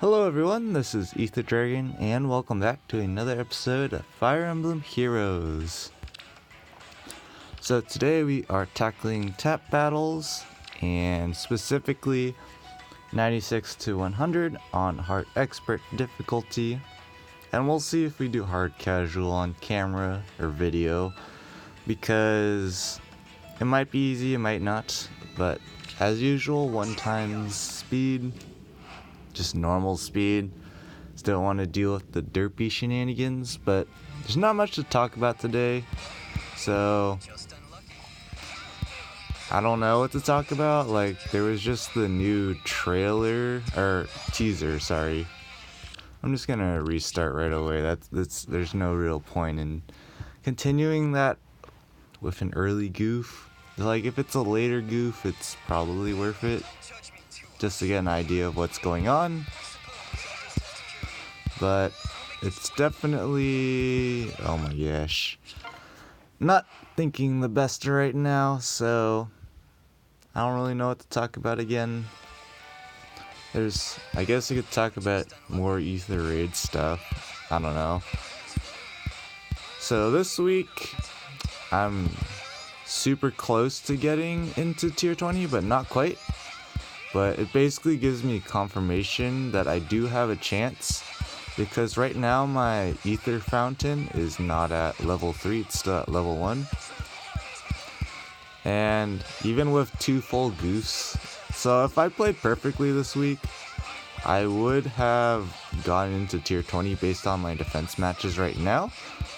Hello everyone, this is Ether Dragon, and welcome back to another episode of Fire Emblem Heroes. So today we are tackling tap battles, and specifically 96 to 100 on hard expert difficulty. And we'll see if we do hard casual on camera or video, because it might be easy, it might not, but as usual, 1x speed. Just normal speed. Still want to deal with the derpy shenanigans, but there's not much to talk about today, so I don't know what to talk about. Like, there was just the new trailer or teaser, sorry. I'm just gonna restart right away. There's no real point in continuing that with an early goof. Like, if it's a later goof, it's probably worth it, just to get an idea of what's going on. But it's definitely, oh my gosh, not thinking the best right now, so I don't really know what to talk about again. I guess you could talk about more Ether Raid stuff, I don't know. So this week, I'm super close to getting into tier 20, but not quite. But it basically gives me confirmation that I do have a chance, because right now my Ether Fountain is not at level 3, it's still at level 1. And even with 2 full goofs, so if I played perfectly this week, I would have gotten into tier 20 based on my defense matches right now,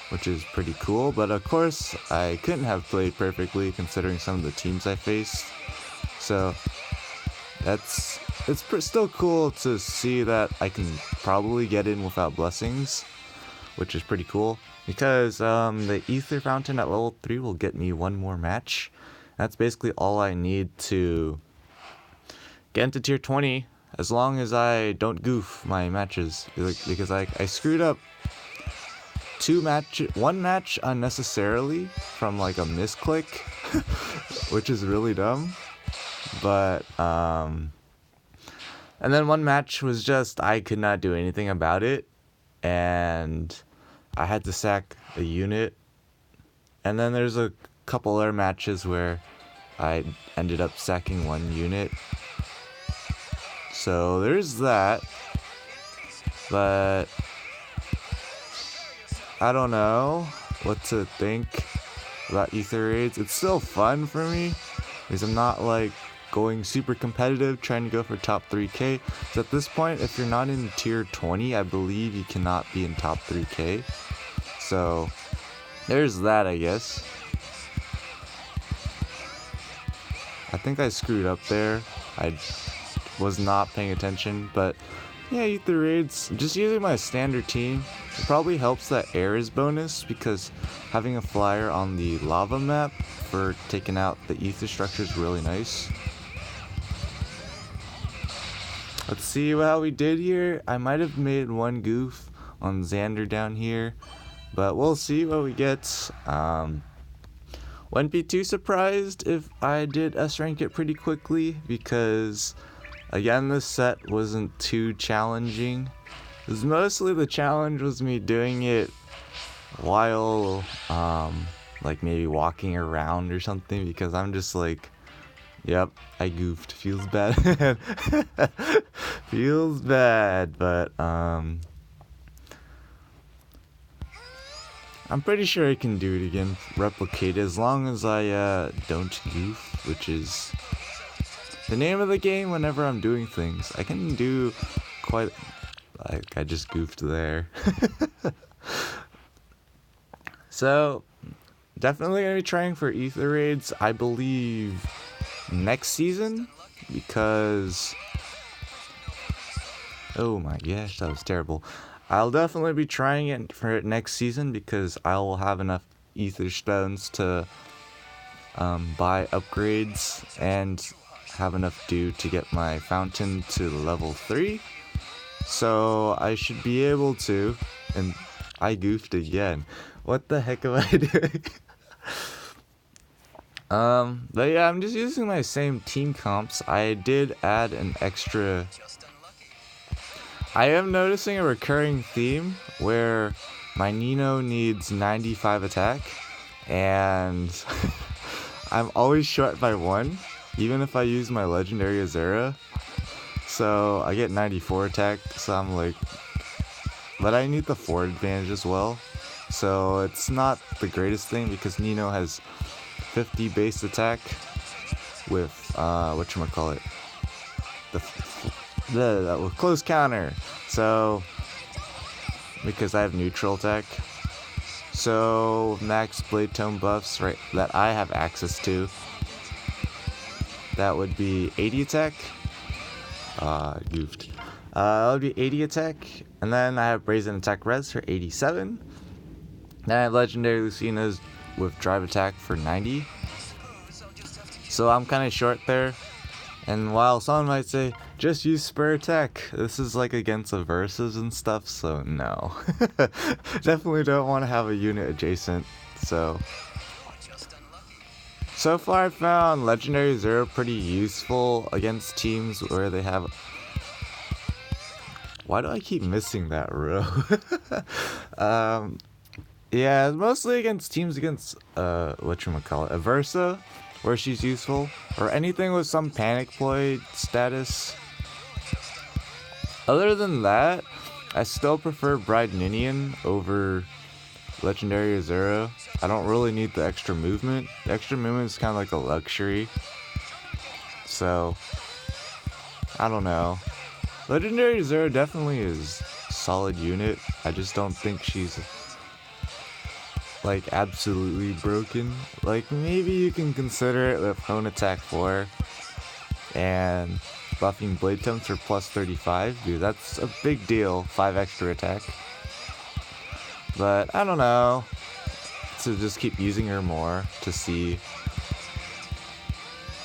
which is pretty cool. But of course, I couldn't have played perfectly considering some of the teams I faced. So it's still cool to see that I can probably get in without blessings, which is pretty cool, because the Ether Fountain at level 3 will get me one more match. That's basically all I need to get into tier 20, as long as I don't goof my matches, because I screwed up one match unnecessarily from like a misclick, which is really dumb. But and then one match was just, I could not do anything about it, and I had to sack a unit. And then there's a couple other matches where I ended up sacking one unit. So there's that. But I don't know what to think about Ether Raids. It's still fun for me, because I'm not like going super competitive trying to go for top 3k. So at this point, if you're not in tier 20, I believe you cannot be in top 3k. So there's that, I guess. I think I screwed up there. I was not paying attention, but yeah, Ether Raids, just using my standard team. It probably helps that air is bonus, because having a flyer on the lava map for taking out the ether structure is really nice. Let's see how we did here. I might have made one goof on Xander down here, but we'll see what we get. Wouldn't be too surprised if I did S-rank it pretty quickly, because again, this set wasn't too challenging. Because mostly the challenge was me doing it while like maybe walking around or something, because I'm just like, yep, I goofed. Feels bad. Feels bad, but I'm pretty sure I can do it again, replicate it, as long as I don't goof, which is the name of the game whenever I'm doing things. I can do quite, like, I just goofed there. So definitely gonna be trying for Ether Raids, I believe, next season, because oh my gosh, that was terrible. I'll definitely be trying it for it next season, because I will have enough ether stones to buy upgrades and have enough dew to get my fountain to level 3. So I should be able to, and I goofed again. What the heck am I doing? But yeah, I'm just using my same team comps. I did add an extra I am noticing a recurring theme where my Nino needs 95 attack, and I'm always short by 1, even if I use my legendary Azera. So I get 94 attack, so I'm like, but I need the forward advantage as well. So it's not the greatest thing because Nino has 50 base attack with whatchamacallit, the close counter. So because I have neutral attack, so max blade tone buffs, right, that I have access to, that would be 80 attack. Goofed. That would be 80 attack, and then I have brazen attack res for 87. Then I have legendary Lucinas with drive attack for 90. So I'm kind of short there. And while someone might say, just use spur attack, this is like against the verses and stuff, so no. Definitely don't want to have a unit adjacent, so far I've found legendary Zero pretty useful against teams where they have... Why do I keep missing that row? Yeah, mostly against teams against, Aversa, where she's useful, or anything with some panic ploy status. Other than that, I still prefer Bride Minion over legendary Azera. I don't really need the extra movement. The extra movement is kind of like a luxury. So, I don't know. Legendary Azera definitely is a solid unit. I just don't think she's like absolutely broken. Like maybe you can consider it with Hone Attack 4 and buffing Blade Tones for plus 35. Dude, that's a big deal. 5 extra attack. But I don't know. To just keep using her more to see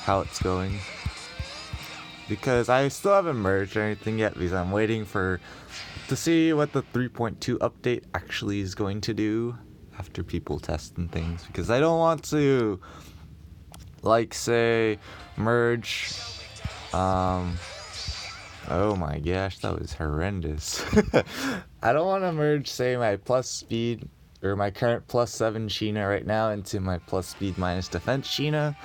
how it's going. Because I still haven't merged or anything yet because I'm waiting to see what the 3.2 update actually is going to do after people test and things. Because I don't want to, like, say, merge. Oh my gosh, that was horrendous. I don't want to merge, say, my plus speed or my current plus 7 Sheena right now into my plus speed minus defense Sheena.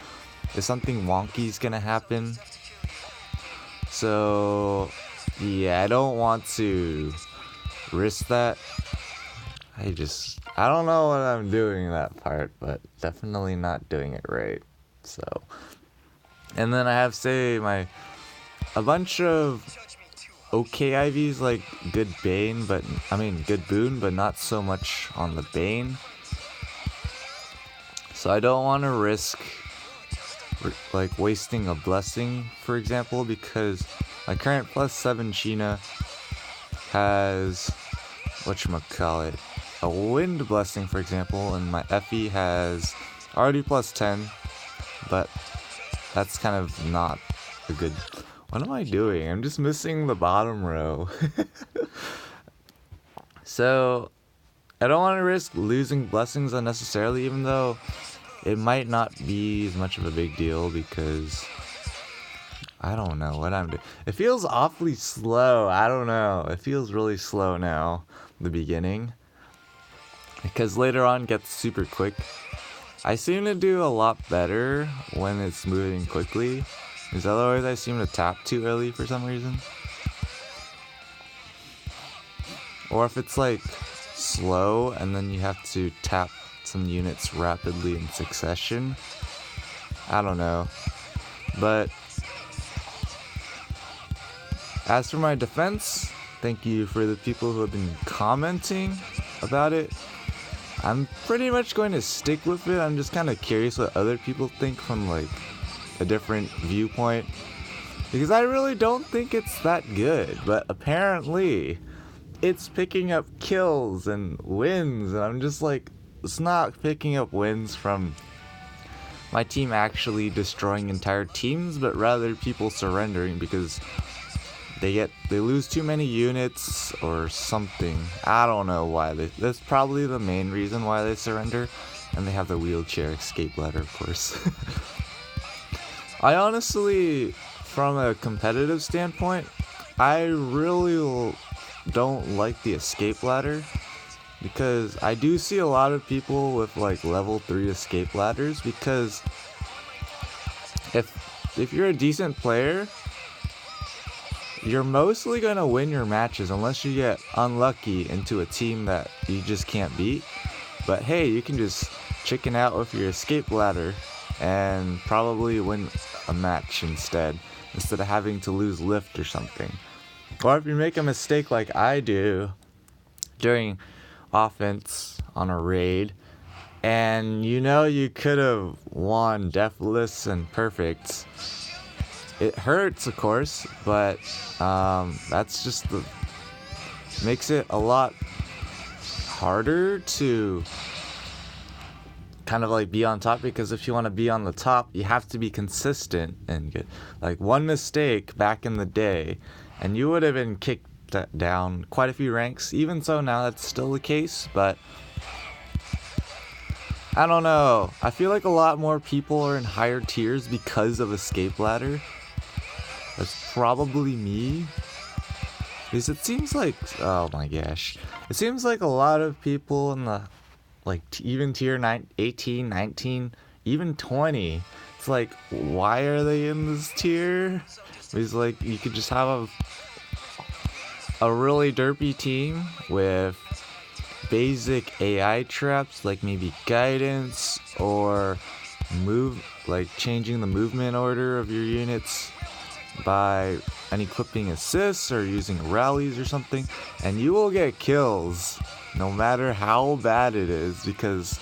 If something wonky is gonna happen. So, yeah, I don't want to risk that. I don't know what I'm doing in that part, but definitely not doing it right. So, and then I have, say, a bunch of okay IVs, like good Bane, good Boon, but not so much on the Bane. So I don't want to risk like wasting a blessing, for example, because my current plus 7 Sheena has a wind blessing, for example, and my Effie has already plus 10, but that's kind of not a good... What am I doing? I'm just missing the bottom row. So, I don't want to risk losing blessings unnecessarily, even though it might not be as much of a big deal, because I don't know what I'm doing. It feels awfully slow. I don't know. It feels really slow now, the beginning. Because later on it gets super quick. I seem to do a lot better when it's moving quickly. Because otherwise I seem to tap too early for some reason. Or if it's like slow and then you have to tap some units rapidly in succession. I don't know. But as for my defense, thank you for the people who have been commenting about it. I'm pretty much going to stick with it. I'm just kind of curious what other people think from like a different viewpoint, because I really don't think it's that good, but apparently it's picking up kills and wins, and I'm just like, it's not picking up wins from my team actually destroying entire teams, but rather people surrendering because they lose too many units or something. I don't know why. That's probably the main reason why they surrender, and they have the wheelchair escape ladder, of course. I honestly, from a competitive standpoint, I really don't like the escape ladder, because I do see a lot of people with like level 3 escape ladders, because if you're a decent player, you're mostly gonna win your matches unless you get unlucky into a team that you just can't beat. But hey, you can just chicken out with your escape ladder and probably win a match instead of having to lose lift or something. Or if you make a mistake like I do during offense on a raid, and you know you could have won deathless and perfect, it hurts, of course, but that's just makes it a lot harder to kind of like be on top, because if you want to be on the top, you have to be consistent and get like one mistake back in the day, and you would have been kicked down quite a few ranks. Even so, now that's still the case, but I don't know. I feel like a lot more people are in higher tiers because of escape ladder. That's probably me. Because it seems like, oh my gosh, it seems like a lot of people in the, like, even tier 18, 19, even 20, it's like, why are they in this tier? Because, like, you could just have a really derpy team with basic AI traps, like maybe guidance, or changing the movement order of your units by unequipping assists or using rallies or something, and you will get kills no matter how bad it is, because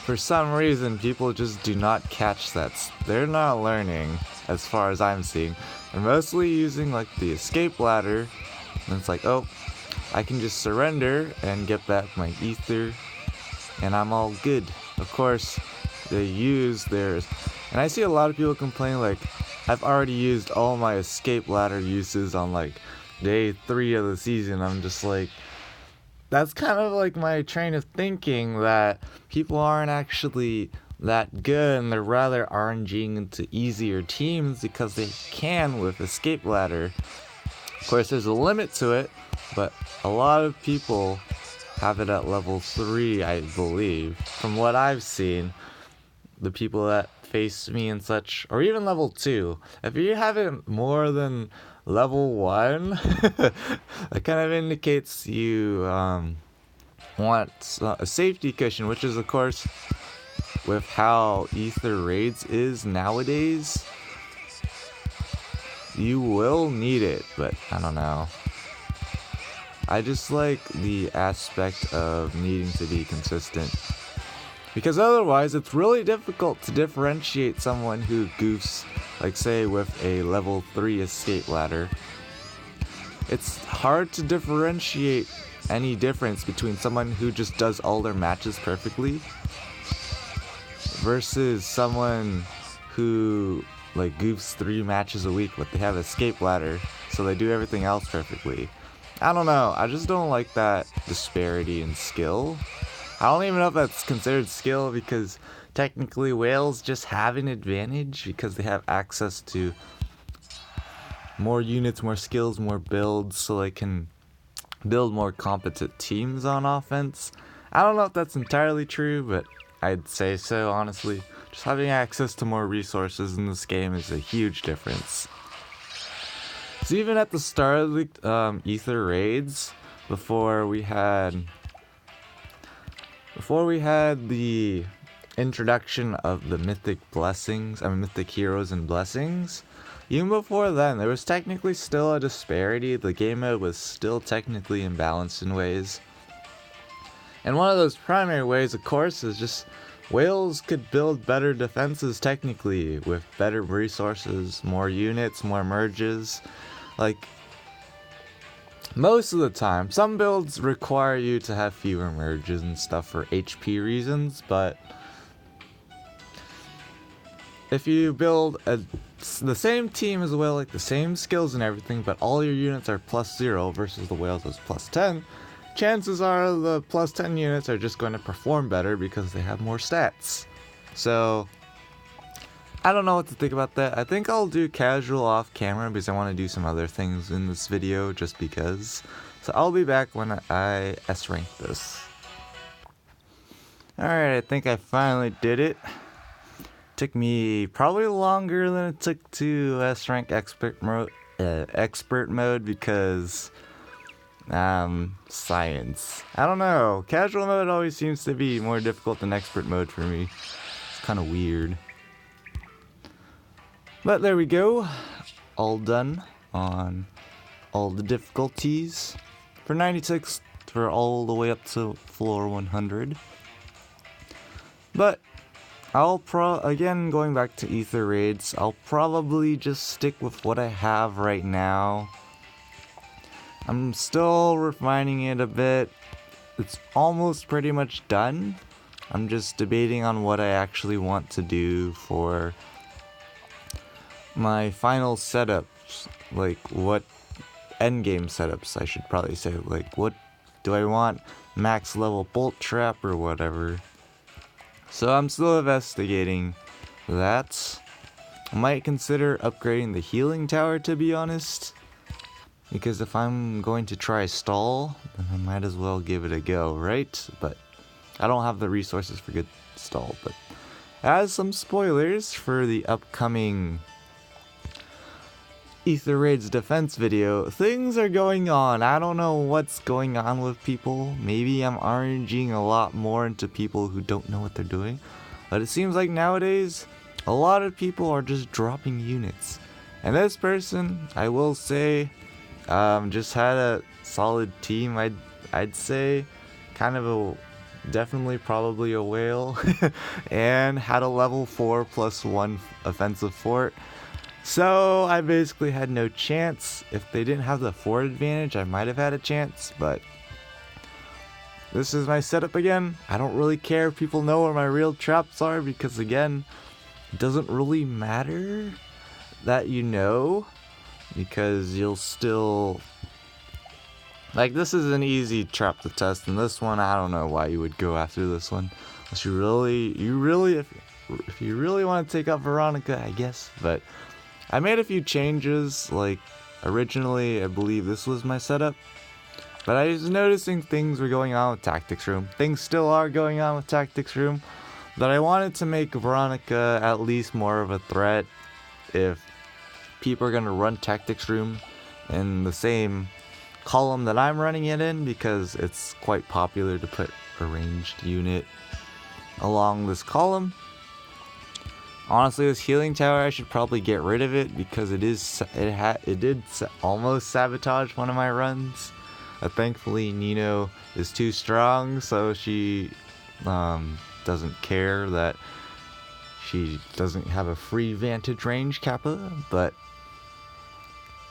for some reason people just do not catch that. They're not learning, as far as I'm seeing. They're mostly using like the escape ladder, and it's like, oh, I can just surrender and get back my ether and I'm all good. Of course, they use theirs, and I see a lot of people complain like, I've already used all my escape ladder uses on like day 3 of the season. I'm just like, that's kind of like my train of thinking, that people aren't actually that good and they're rather RNGing into easier teams because they can with escape ladder. Of course, there's a limit to it, but a lot of people have it at level 3, I believe. From what I've seen, the people that face me and such, or even level 2. If you have it more than level 1, that kind of indicates you want a safety cushion, which is, of course, with how Ether Raids is nowadays, you will need it, but I don't know. I just like the aspect of needing to be consistent, because otherwise it's really difficult to differentiate someone who goofs, like say with a level 3 escape ladder. It's hard to differentiate any difference between someone who just does all their matches perfectly versus someone who like goofs 3 matches a week, but they have escape ladder, so they do everything else perfectly. I don't know, I just don't like that disparity in skill. I don't even know if that's considered skill, because technically whales just have an advantage because they have access to more units, more skills, more builds, so they can build more competent teams on offense. I don't know if that's entirely true, but I'd say so, honestly. Just having access to more resources in this game is a huge difference. So even at the start of the Ether Raids, before we had the introduction of the mythic heroes and blessings, even before then, there was technically still a disparity. The game mode was still technically imbalanced in ways. And one of those primary ways, of course, is just whales could build better defenses technically with better resources, more units, more merges. Like, most of the time, some builds require you to have fewer merges and stuff for HP reasons, but if you build the same team as a whale, like the same skills and everything, but all your units are +0 versus the whales as +10, chances are the +10 units are just going to perform better because they have more stats. So I don't know what to think about that. I think I'll do casual off camera because I want to do some other things in this video just because. So I'll be back when I S-rank this. Alright, I think I finally did it. Took me probably longer than it took to S-rank expert mode because science. I don't know. Casual mode always seems to be more difficult than expert mode for me. It's kind of weird. But there we go. All done on all the difficulties. For 96, for all the way up to floor 100. But I'll again, going back to Ether Raids, I'll probably just stick with what I have right now. I'm still refining it a bit. It's almost pretty much done. I'm just debating on what I actually want to do for my final setups. Like, what endgame setups, I should probably say. Like, what do I want? Max level bolt trap or whatever. So I'm still investigating that. I might consider upgrading the healing tower, to be honest. Because if I'm going to try stall, then I might as well give it a go, right? But I don't have the resources for good stall. But as some spoilers for the upcoming Ether Raids defense video, things are going on. I don't know what's going on with people. Maybe I'm RNGing a lot more into people who don't know what they're doing. But it seems like nowadays, a lot of people are just dropping units. And this person, I will say, just had a solid team, I'd say. Kind of definitely probably a whale. And had a level 4+1 offensive fort. So I basically had no chance. If they didn't have the fort advantage, I might have had a chance, but this is my setup again. I don't really care if people know where my real traps are because, again, it doesn't really matter that you know, because you'll still, like, this is an easy trap to test, and this one, I don't know why you would go after this one unless you really if you really want to take out Veronica, I guess. But I made a few changes. Like, originally I believe this was my setup, but I was noticing things were going on with Tactics Room. Things still are going on with Tactics Room, but I wanted to make Veronica at least more of a threat if people are going to run Tactics Room in the same column that I'm running it in, because it's quite popular to put a ranged unit along this column. Honestly, this healing tower, I should probably get rid of it because it did almost sabotage one of my runs. Thankfully, Nino is too strong, so she doesn't care that she doesn't have a free vantage range Kappa, but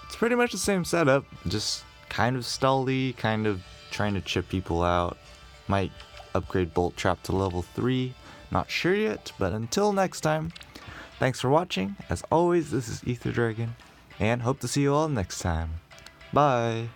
it's pretty much the same setup, just kind of stally, kind of trying to chip people out. Might upgrade Bolt Trap to level 3, not sure yet, but until next time, thanks for watching. As always, this is Ether Dragon, and hope to see you all next time. Bye!